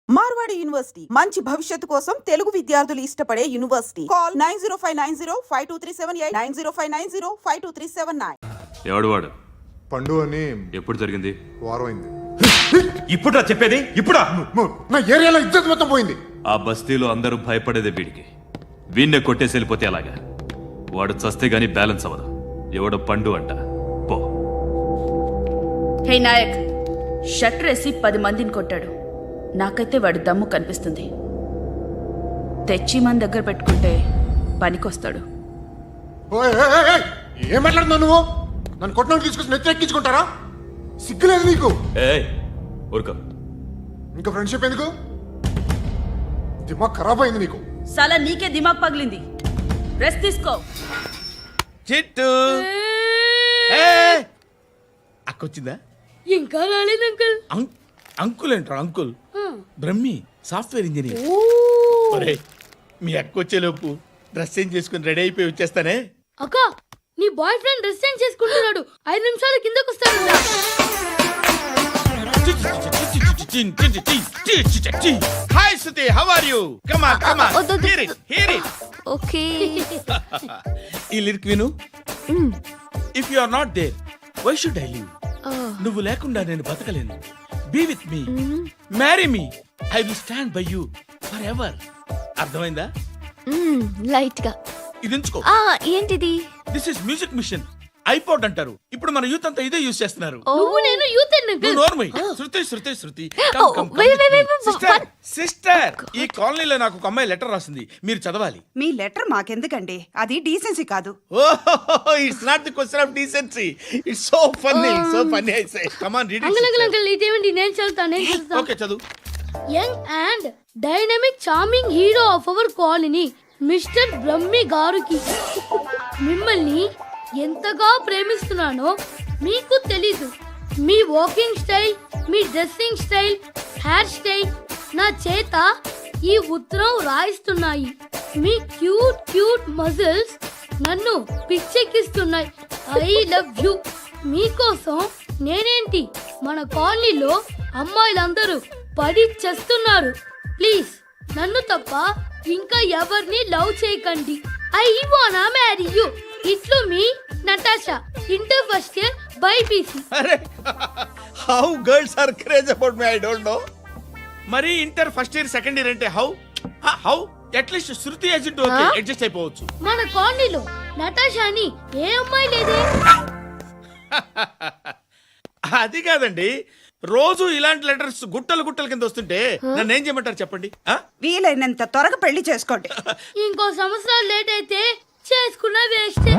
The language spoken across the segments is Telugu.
మార్వాడి యూనివర్సిటీ మంచి భవిష్యత్తు కోసం తెలుగు విద్యార్థులు ఇష్టపడే యూనివర్సిటీ. కాల్ 9059052378 9059052379. ఎవడు వాడు? పండు అని. ఎప్పుడు జరిగింది? వారం అయింది. ఇప్పుడా చెప్పేది? ఇప్పుడా? నా ఏరియాలో ఇజ్జత్ మొత్తం పోయింది. ఆ బస్తీలో అందరూ భయపడేదే వీడికి. వీణ్ణే కొట్టేసి వెళ్ళిపోతే అలాగా? వాడు చస్తే గానీ బ్యాలెన్స్ అవ్వదు. ఎవడో పండు అంట. పో. హే నాయక్, షట్టర్ వేసి 10 మందిని కొట్టాడు. నాకైతే వాడి దమ్ము కనిపిస్తుంది. తెచ్చి మన దగ్గర పెట్టుకుంటే పనికొస్తాడు. ఏం మాట్లాడుతున్నావు నువ్వు? నన్ను కొట్టడం తీసుకొచ్చి నెత్తెక్కించుకుంటారా? సిగ్గులేదు నీకు? ఊరుకో. ఇంకా ఫ్రెండ్షిప్ ఎందుకు? దిమాగ్ ఖరాబ్ అయింది నీకు. సలా నీకే దిమాగ్ పగిలింది. రెస్ట్ తీసుకో. చిట్టు అక్కొచ్చిందా? ఇంకా రాలేదు అంకుల్. అంకుల్ ఏంట్రా? Uncle Brahmi software engineer. ఒరే, మీ అక్క వచ్చేలోపు డ్రెస్ చేంజ్ చేసుకుని రెడీ అయిపోయి వచ్చేస్తానే. అక్క, నీ బాయ్ ఫ్రెండ్ డ్రెస్ చేంజ్ చేసుకుంటున్నాడు. 5 నిమిషాలు కిందకు వస్తాడు. Hi Shruti, how are you? Come on come on, hear it. Okay. ఈ లిరిక్ విను. If you are not there, why should I live? నువ్వు లేకుండా నేను బతకలేను. Be with me, marry me, I will stand by you forever ఎవర్. అర్థమైందా? లైట్ గా ఇది ఉంచుకో. ఏంటిది? This is music machine. IPod అంటారు. ఇప్పుడు మన యూత్ అంతా ఇదే యూజ్ చేస్తున్నారు. నువ్వు నేను యూత్ అంకుల్. నోర్మై. శృతి శృతి శృతి. సిస్టర్, ఈ కాలనీలో నాకు ఒక అమ్మాయి లెటర్ రాసింది. మీరు చదవాలి. మీ లెటర్ మాకెందుకండి? అది డీసెన్సీ కాదు. Oh, it's not the question of decency. It's so funny, so funny. I say come on, read it. Uncle ఇదేంటి? నేను చదువుతాను. ఓకే, చదువు. Young and dynamic charming hero of our colony mister Brahmi గారికి మిమ్మల్ని ఎంతగా ప్రేమిస్తున్నానో మీకు తెలీదు. మీ వాకింగ్ స్టైల్, మీ డ్రెస్సింగ్ స్టైల్, హెయిర్ స్టైల్ నా చేత ఈ ఉత్తరం రాయిస్తున్నాయి. మీ క్యూట్ క్యూట్ మజిల్స్ నన్ను పిచ్చెక్కిస్తున్నాయి. I love you. మీకోసం నేనేంటి, మన కాలనీలో అమ్మాయిలందరూ పడి చేస్తున్నారు. ప్లీజ్ నన్ను తప్ప ఇంకా ఎవరిని లవ్ చేయకండి. ఐ వానా మ్యారీ యూ. ఇట్లు మీ Natasha, inter first year BiPC. అరే, how girls are craze about me, I don't know. మరి inter first year second year అంటే how how at least Shruti agent okay, adjust అయిపోవచ్చు. మన కాలనీలో నటాషాని ఏ అమ్మాయి లేదే. అది కాదండి, రోజు ఇలాంటి లెటర్స్ గుట్టలు గుట్టల కింద వస్తుంటే నన్ను ఏం చేయమంటారు చెప్పండి? వీలైనంత త్వరగా పెళ్లి చేసుకోండి. ఇంకో సంవత్సరాలు లేట్ అయితే చేసుకున్న వేస్ట్.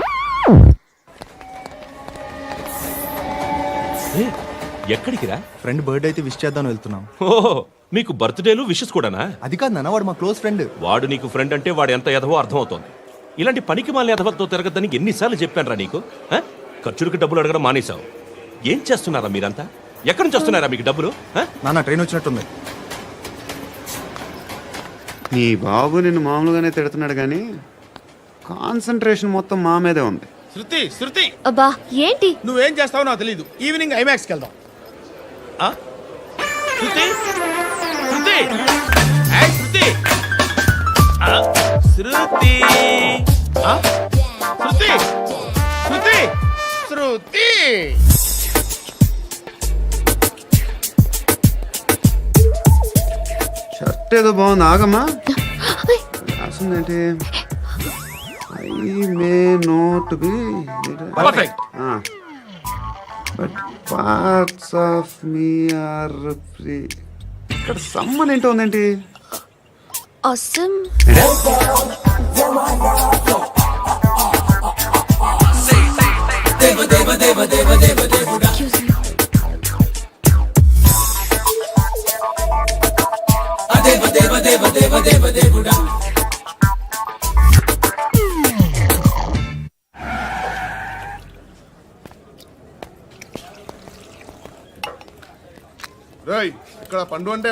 ఎక్కడికి రా? ఫ్రెండ్ బర్త్డే అయితే విష్ చేద్దాం వెళ్తున్నాం. ఓహో, మీకు బర్త్డేలు విషెస్ కూడానా? అది కాదు నాన్న, వాడు మా క్లోజ్ ఫ్రెండ్. వాడు నీకు ఫ్రెండ్ అంటే వాడు ఎంత ఎదవో అర్థమవుతోంది. ఇలాంటి పనికి మాలిన ఎదవలతో తిరగద్దని ఎన్నిసార్లు చెప్పానురా నీకు? ఖర్చులకు డబ్బులు అడగడం మానేశావు. ఏం చేస్తున్నారా మీరంతా? ఎక్కడి నుంచి వస్తున్నారా మీకు డబ్బులు? నాన్న ట్రైన్ వచ్చినట్టుంది. నీ బాబు నిన్ను మామూలుగానే తిడుతున్నాడు కానీ కాన్సంట్రేషన్ మొత్తం మా మీదే ఉంది. శృతి శృతి, అబ్బా ఏంటి? నువ్వేం చేస్తావో నాకు తెలీదు. ఈవినింగ్ ఐమాక్స్కి వెళ్దాం. శృతి శృతి శృతి శృతి శృతి శృతి శృతి. షర్ట్ ఏదో బాగుంది, ఆగమ్మా. రాసిందేంటి? I may not be perfect, but parts of me are free. ఇక్కడ సమ్మన్ ఏంటో ఉందేంటి? awesome. ఇక్కడ పండు అంటే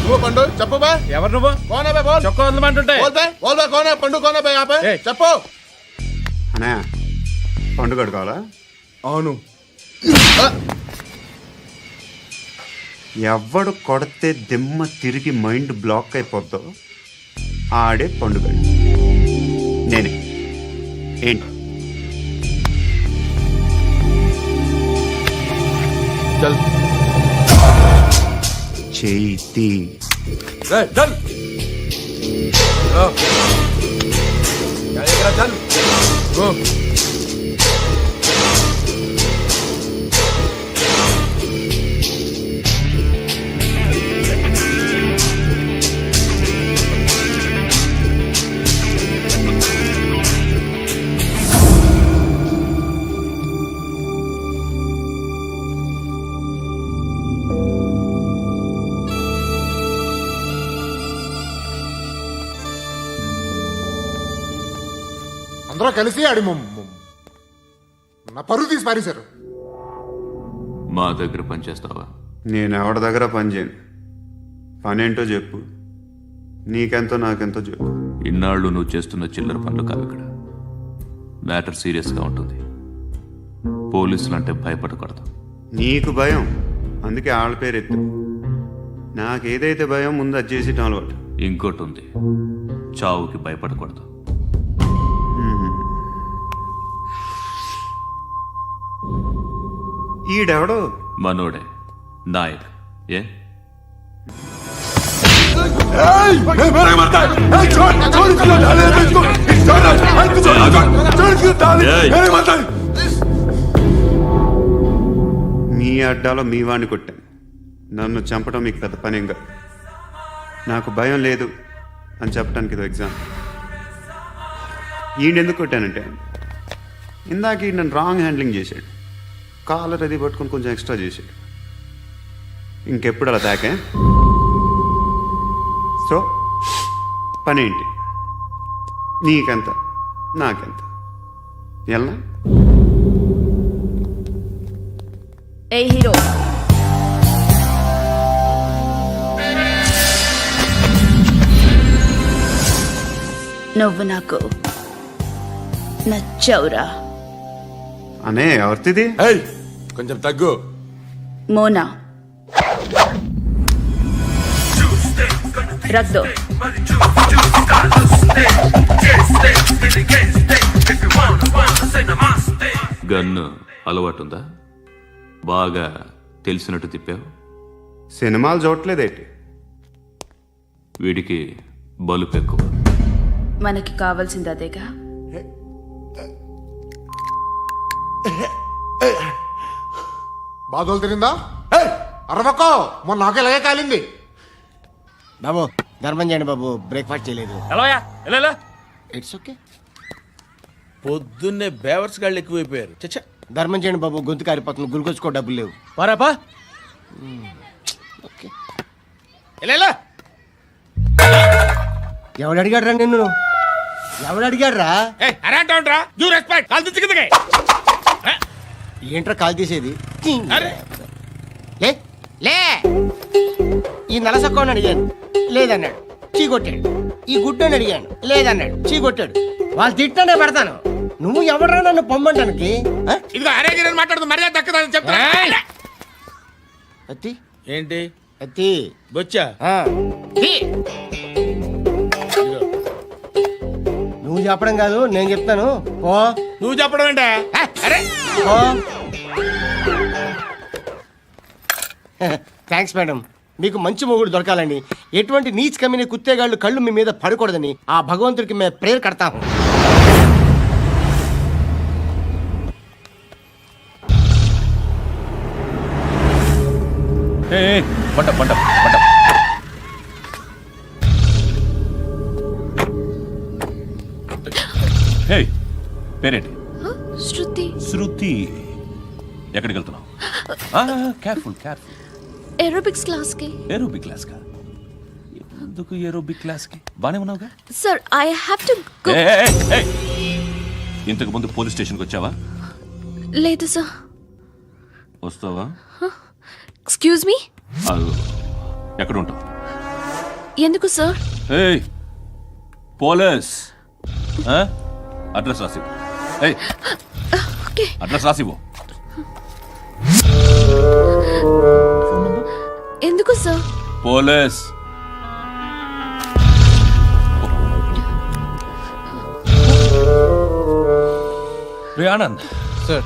నువ్వు పండు చెప్పు బా. ఎవరు నువ్వు? కోనా బే బోల్. చొక్కా వదలమంటుంటే బోల్ బే కోనా పండు కోనా బే చెప్పు. అనే పండుగ కావాలా? అవును. ఎవడు కొడితే దిమ్మ తిరిగి మైండ్ బ్లాక్ అయిపోద్దో ఆడే పండుగ. నేనే. ఏంటి? చల్. చేతి చల్. చల్. అందరూ కలిసి ఆడి నా పరువు తీసి పారేశారు. మా దగ్గర పనిచేస్తావా? నేను ఎవరి దగ్గర పని చేయను. పనేంటో చెప్పు. నీకెంతో నాకెంతో చెప్పు. ఇన్నాళ్ళు నువ్వు చేస్తున్న చిల్లర పనులు కావు ఇక్కడ. మ్యాటర్ సీరియస్గా ఉంటుంది. పోలీసులు అంటే భయపడకూడదు. నీకు భయం, అందుకే ఆళ్ళ పేరు ఎత్తు. నాకేదైతే భయం ముందు అది చేసేటం అలవాటు. ఇంకోటి ఉంది, చావుకి భయపడకూడదు. ఈడెవడో మనోడే నాయక్. ఏ మీ అడ్డాలో మీ వాడిని కొట్టాను. నన్ను చంపడం మీకు పెద్ద పనేం కాదు. నాకు భయం లేదు అని చెప్పడానికి ఇది ఎగ్జాంపుల్. ఈయనెందుకు కొట్టానంటే ఇందాక ఈ నన్ను రాంగ్ హ్యాండ్లింగ్ చేశాడు. కాలర్ అది పట్టుకొని కొంచెం ఎక్స్ట్రా చేశాడు. ఇంకెప్పుడు అలా తాకే. సో పనేంటి? నీకెంత నాకెంత ఎలా? ఏ హీరో, నువ్వు నాకు నచ్చావురా. అనే ఎవరిది? కొంచెం తగ్గు. మోనా రక్తో గన్ను అలవాటుందా? బాగా తెలిసినట్టు తిప్పావు. సినిమాలు చూడట్లేదేంటి? వీడికి బలుపు ఎక్కువ. మనకి కావాల్సింది అదేగా. బాధలు తిరిందా? అరవకో, మొన్న నాకు ఇలాగే కాలింది. బాబు ధర్మం చేయండి బాబు, బ్రేక్ఫాస్ట్ చేయలేదు. It's okay. పొద్దున్నే బేవర్స్ గాళ్ళు ఎక్కువైపోయారు. చచ్చా, ధర్మం చేయండి బాబు, గొంతు కారిపోతుంది, గురికొచ్చుకో డబ్బులు లేవు. పారాపా. ఓకే. ఎలా ఎవడు అడిగాడ్రా నిన్ను? ఎవడు అడిగాడ్రా? అరేంటరా యూ రెస్పెక్ట్ కాల్ తెచ్చి కిందకి. ఏంట్రా కాల్ తీసేది? అరే లే లే. ఈ నలసక్కని అడిగాను, లేదన్నాడు, చీ కొట్టాడు. ఈ గుడ్డని అడిగాను, లేదన్నాడు, చీ కొట్టాడు. వాళ్ళు తిట్టానే పెడతాను. నువ్వు ఎవడరా నన్ను పొమ్మంటానికి? ఇదిగో అరే గిరని మాట్లాడుతూ మర్యాద దక్కదని చెప్తా. అత్తి ఏంటి అత్తి బొచ్చా? తీ. నువ్వు చెప్పడం కాదు, నేను చెప్తాను. ఓ నువ్వు చెప్పడం ఏంటా? అరే ఓ థ్యాంక్స్ మేడం. మీకు మంచి మొగుడు దొరకాలని, ఎటువంటి నీచ్ కమ్మిన కుత్తేగాళ్ళు కళ్ళు మీ మీద పడకూడదని ఆ భగవంతుడికి మేము ప్రేయర్ కడతాము. పంట పంట పంట. హే, పేరేంటి? శృతి. శృతి. ఎక్కడికి వెళ్తున్నావు? Careful careful. ఏరోబిక్స్ క్లాస్ కి. ఏరోబిక్ క్లాస్ కా? ఎందుకు ఏరోబిక్ క్లాస్ కి? బానే ఉన్నావుగా? Sir I have to go. ఇంతకు ముందు పోలీస్ స్టేషన్కి వచ్చావా? లేదు సార్. వస్తావా? Excuse me. ఎక్కడ ఉంటావు? ఎందుకు సార్? పోలీస్ అడ్రస్ రాసి. ఏయ్, అడ్రస్ రాసివ్వు. ఎందుకు సార్? పోలీస్. రే ఆనంద్ సార్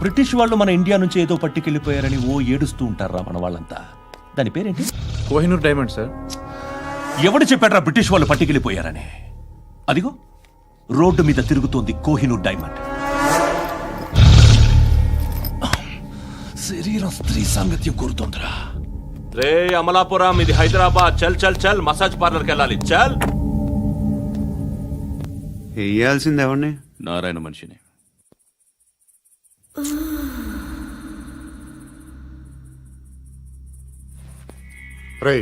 బ్రిటిష్ వాళ్ళు మన ఇండియా నుంచి ఏదో పట్టుకెళ్ళిపోయారని ఓ ఏడుస్తూ ఉంటారా మన వాళ్ళంతా? దాని పేరేంటి? Kohinoor diamond sir. ఎవడు చెప్పాడ్రా బ్రిటిష్ వాళ్ళు పట్టుకెళ్ళిపోయారని? అదిగో రోడ్డు మీద తిరుగుతోంది కోహినూర్ డైమండ్. శరీరం స్త్రీ సాంగత్యం కోరుతోందిరా. రే అమలాపురం, ఇది హైదరాబాద్. చల్ చల్ చల్, మసాజ్ పార్లర్కి వెళ్ళాలి. చల్. వేయాల్సింది ఎవరిని? నారాయణ మనిషిని. రే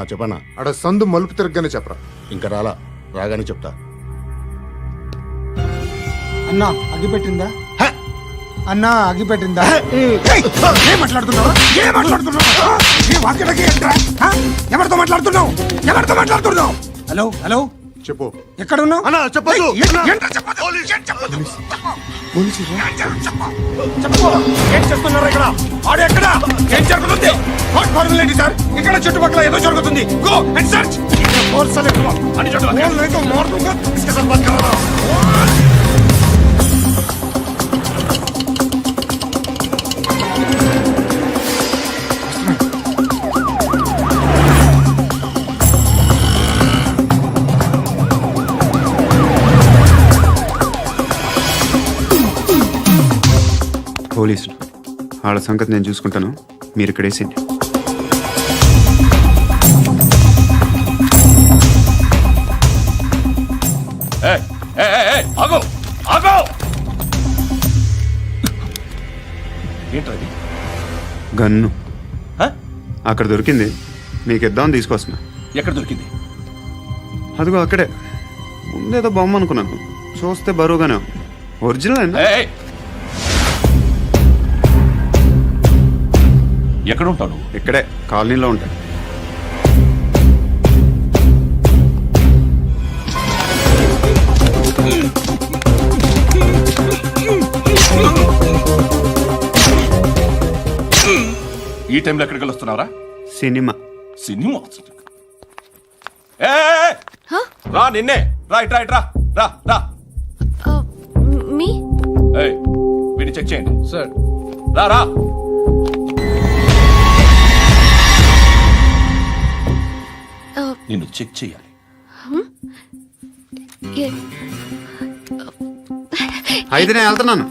చెప్పనా అడ సందు మలుపు తిరగగానే చెప్పరా. ఇంకా రాలా, రాగానే చెప్తా. అన్నా అగ్గిపెట్టిందా? అన్నా అగ్గిపెట్టిందా? ఏం మాట్లాడుతున్నావు? ఎవరితో మాట్లాడుతున్నావు? ఎవరితో మాట్లాడుతున్నావు? హలో హలో, చెప్పు. ఎక్కడ ఉన్నావు? అన్నా చెప్పదు. ఏం చేస్తున్నారు ఇక్కడ? ఆడు ఎక్కడ? ఏం జరుగుతుంది? వాట్ ఫార్ములేంటి సార్? ఇక్కడ చుట్టుపక్కల ఏదో జరుగుతుంది. Go and search. పోలీసులు వాళ్ళ సంగతి నేను చూసుకుంటాను, మీరు ఇక్కడ వేసేయండి. ఆగో ఆగో. ఏంటది? గన్ను హ? అక్కడ దొరికింది, మీకు ఇద్దామని తీసుకొస్తున్నా. ఎక్కడ దొరికింది? అదిగో అక్కడే. ముందేదో బొమ్మ అనుకున్నాను, చూస్తే బరువుగానే ఉంది. ఒరిజినల్ అండి. ఏయ్! ఎక్కడ ఉంటావు నువ్వు? ఇక్కడే కాలనీలో ఉంటాయి. ఈ టైంలో ఎక్కడికి వస్తున్నావురా? సినిమా. సినిమా ఏయ్! రా, నిన్నే. రైట్ రైట్ రా రా రా. మీ ఏయ్, వీడిని చెక్ చేయండి. సార్ రా రా. నిన్ను చెక్ చేయాలి. అయితే నేను వెళ్తున్నాను.